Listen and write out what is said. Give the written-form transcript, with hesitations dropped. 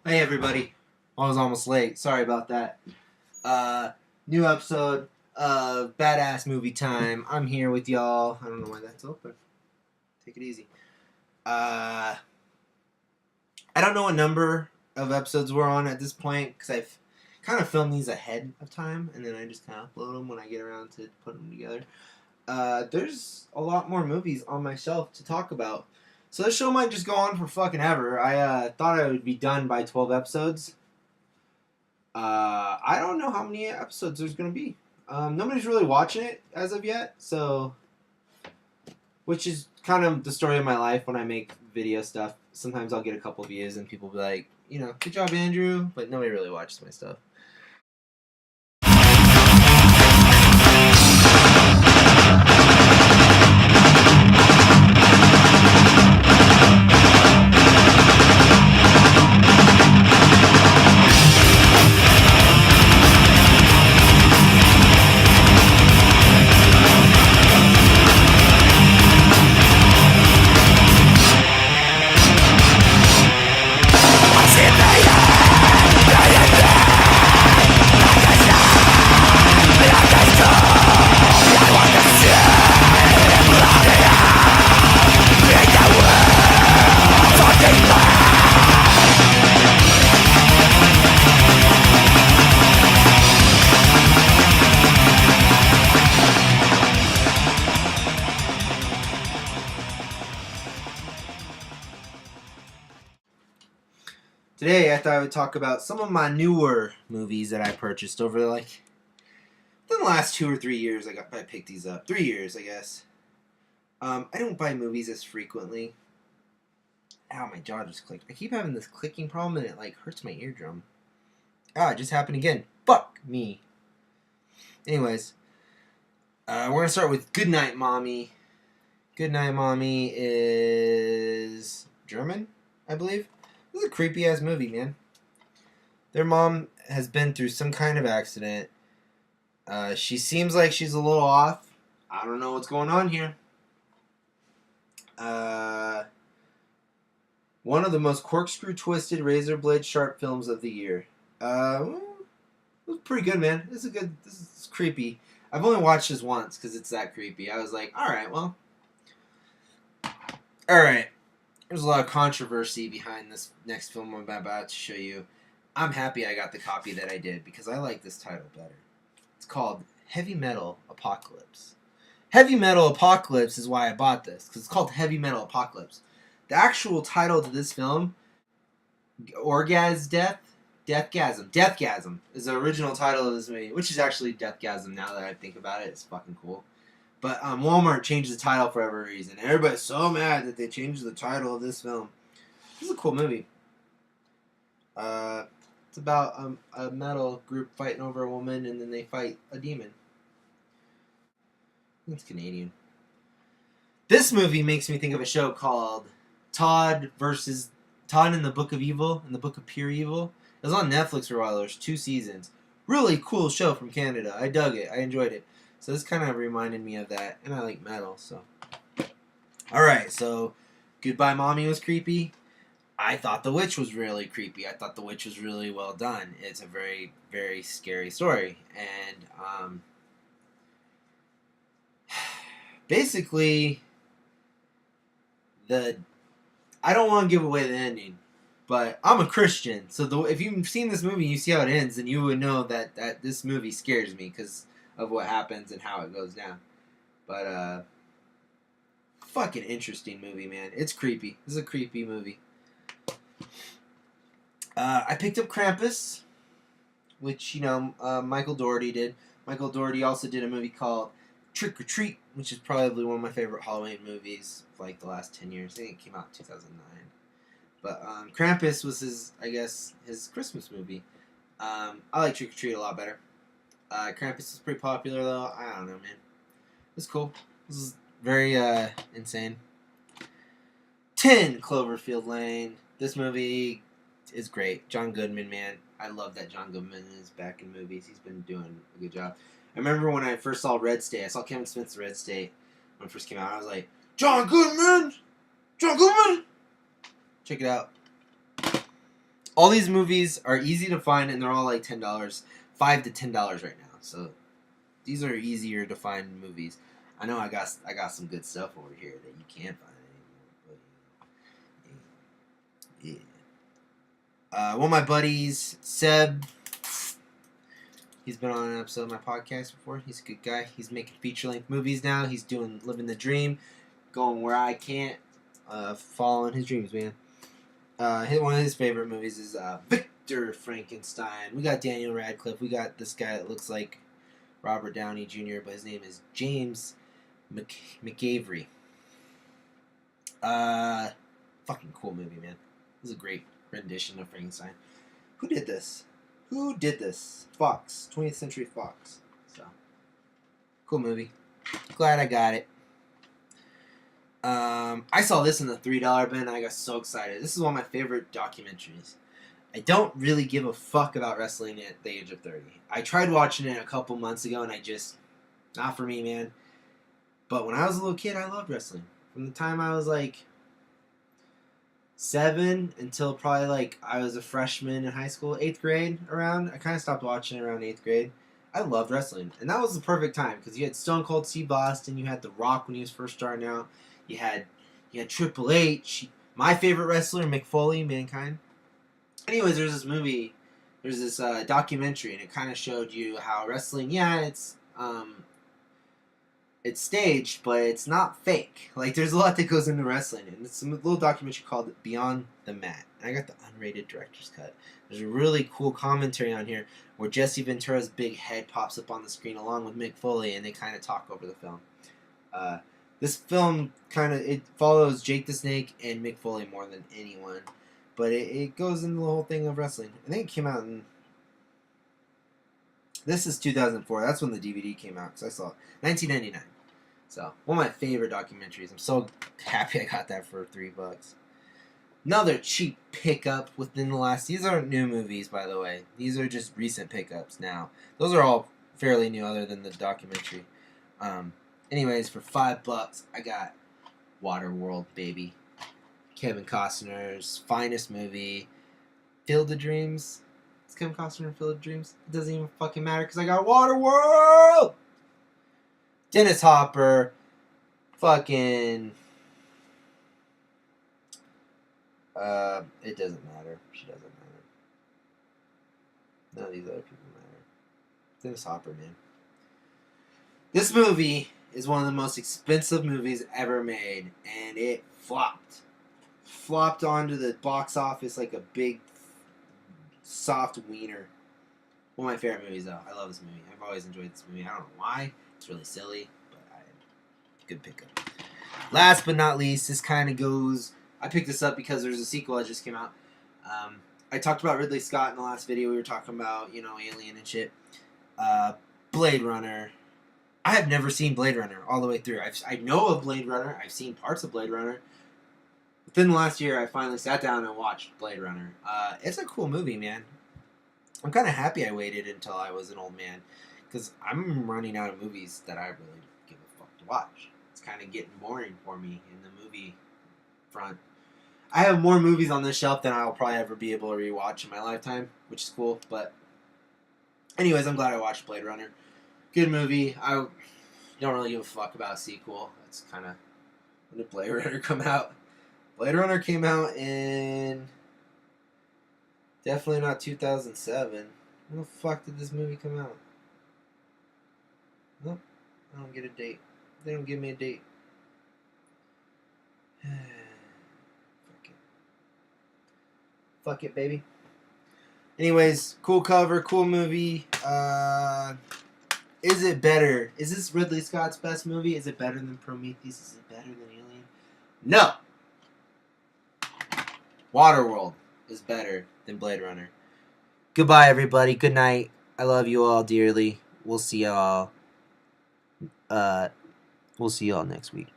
Hey everybody. I was almost late. Sorry about that. New episode of Badass Movie Time. I'm here with y'all. I don't know why that's open. Take it easy. I don't know what number of episodes we're on at this point because I've kind of filmed these ahead of time and then I just kind of upload them when I get around to putting them together. There's a lot more movies on my shelf to talk about. So this show might just go on for fucking ever. I thought I would be done by 12 episodes. I don't know how many episodes there's going to be. Nobody's really watching it as of yet, so... Which is kind of the story of my life when I make video stuff. Sometimes I'll get a couple views and people will be like, good job, Andrew, but nobody really watches my stuff. Today, I thought I would talk about some of my newer movies that I purchased over within the last 2 or 3 years. I picked these up. 3 years, I guess. I don't buy movies as frequently. Ow, my jaw just clicked. I keep having this clicking problem and it hurts my eardrum. It just happened again. Fuck me. Anyways, we're gonna start with Goodnight Mommy. Goodnight Mommy is German, I believe. This is a creepy-ass movie, man. Their mom has been through some kind of accident. She seems like she's a little off. I don't know what's going on here. One of the most corkscrew-twisted, razor-blade sharp films of the year. It was pretty good, man. This is creepy. I've only watched this once because it's that creepy. I was like, alright, well. Alright. There's a lot of controversy behind this next film I'm about to show you. I'm happy I got the copy that I did because I like this title better. It's called Heavy Metal Apocalypse. Heavy Metal Apocalypse is why I bought this, because it's called Heavy Metal Apocalypse. The actual title to this film, Deathgasm is the original title of this movie, which is actually Deathgasm now that I think about it. It's fucking cool. But Walmart changed the title for every reason. Everybody's so mad that they changed the title of this film. This is a cool movie. It's about a metal group fighting over a woman, and then they fight a demon. I think it's Canadian. This movie makes me think of a show called Todd and the Book of Evil and the Book of Pure Evil. It was on Netflix for a while. There's 2 seasons. Really cool show from Canada. I dug it. I enjoyed it. So this kind of reminded me of that, and I like metal, so. Alright, so Goodbye Mommy was creepy. I thought The Witch was really creepy. I thought The Witch was really well done. It's a very, very scary story. And, basically, I don't want to give away the ending, but I'm a Christian, so if you've seen this movie and you see how it ends, then you would know that this movie scares me, because of what happens and how it goes down. But, fucking interesting movie, man. It's creepy. This is a creepy movie. I picked up Krampus, which, Michael Dougherty did. Michael Dougherty also did a movie called Trick or Treat, which is probably one of my favorite Halloween movies of, the last 10 years. I think it came out in 2009. But, Krampus was his Christmas movie. I like Trick or Treat a lot better. Krampus is pretty popular, though. I don't know, man. It's cool. This is very, insane. 10 Cloverfield Lane. This movie is great. John Goodman, man. I love that John Goodman is back in movies. He's been doing a good job. I remember when I first saw Red State. I saw Kevin Smith's Red State when it first came out. I was like, John Goodman! John Goodman! Check it out. All these movies are easy to find, and they're all like $10, $5 to $10 right now. So these are easier to find movies. I know I got some good stuff over here that you can't find anymore. But yeah. One of my buddies, Seb. He's been on an episode of my podcast before. He's a good guy. He's making feature-length movies now. He's living the dream, going where I can't, following his dreams, man. One of his favorite movies is Victor Frankenstein. We got Daniel Radcliffe. We got this guy that looks like Robert Downey Jr., but his name is James McAvery. Fucking cool movie, man. This is a great rendition of Frankenstein. Who did this? Fox. 20th Century Fox. So, cool movie. Glad I got it. I saw this in the $3 bin and I got so excited. This is one of my favorite documentaries. I don't really give a fuck about wrestling at the age of 30. I tried watching it a couple months ago and not for me, man. But when I was a little kid, I loved wrestling. From the time I was like 7 until probably like I was a freshman in high school, 8th grade around. I kind of stopped watching around 8th grade. I loved wrestling. And that was the perfect time because you had Stone Cold Steve Austin, you had The Rock when he was first starting out, you had Triple H, my favorite wrestler, Mick Foley, Mankind. Anyways, there's this documentary, and it kind of showed you how wrestling, it's staged, but it's not fake. Like, there's a lot that goes into wrestling, and it's a little documentary called Beyond the Mat. And I got the unrated director's cut. There's a really cool commentary on here where Jesse Ventura's big head pops up on the screen along with Mick Foley, and they kind of talk over the film. This film it follows Jake the Snake and Mick Foley more than anyone, but it goes into the whole thing of wrestling. I think it came out in... This is 2004. That's when the DVD came out, because I saw it. 1999. So, one of my favorite documentaries. I'm so happy I got that for $3. Another cheap pickup within the last... These aren't new movies, by the way. These are just recent pickups now. Those are all fairly new, other than the documentary. Anyways, for $5, I got Waterworld, baby. Kevin Costner's finest movie. Field of Dreams. It's Kevin Costner in Field of Dreams. It doesn't even fucking matter because I got Waterworld! Dennis Hopper. Fucking... it doesn't matter. She doesn't matter. None of these other people matter. Dennis Hopper, man. This movie is one of the most expensive movies ever made, and it flopped. Flopped onto the box office like a big, soft wiener. One of my favorite movies, though. I love this movie. I've always enjoyed this movie. I don't know why. It's really silly, but good pickup. Last but not least, this kind of goes... I picked this up because there's a sequel that just came out. I talked about Ridley Scott in the last video. We were talking about, Alien and shit. Blade Runner. I have never seen Blade Runner all the way through. I know of Blade Runner. I've seen parts of Blade Runner. Within the last year, I finally sat down and watched Blade Runner. It's a cool movie, man. I'm kind of happy I waited until I was an old man, because I'm running out of movies that I really give a fuck to watch. It's kind of getting boring for me in the movie front. I have more movies on this shelf than I'll probably ever be able to rewatch in my lifetime, which is cool. But anyways, I'm glad I watched Blade Runner. Good movie. I don't really give a fuck about a sequel. That's kind of... When did Blade Runner come out? Blade Runner came out in... Definitely not 2007. When the fuck did this movie come out? Nope. I don't get a date. They don't give me a date. Fuck it, baby. Anyways, cool cover, cool movie. Is it better? Is this Ridley Scott's best movie? Is it better than Prometheus? Is it better than Alien? No! Waterworld is better than Blade Runner. Goodbye, everybody. Good night. I love you all dearly. We'll see y'all. We'll see y'all next week.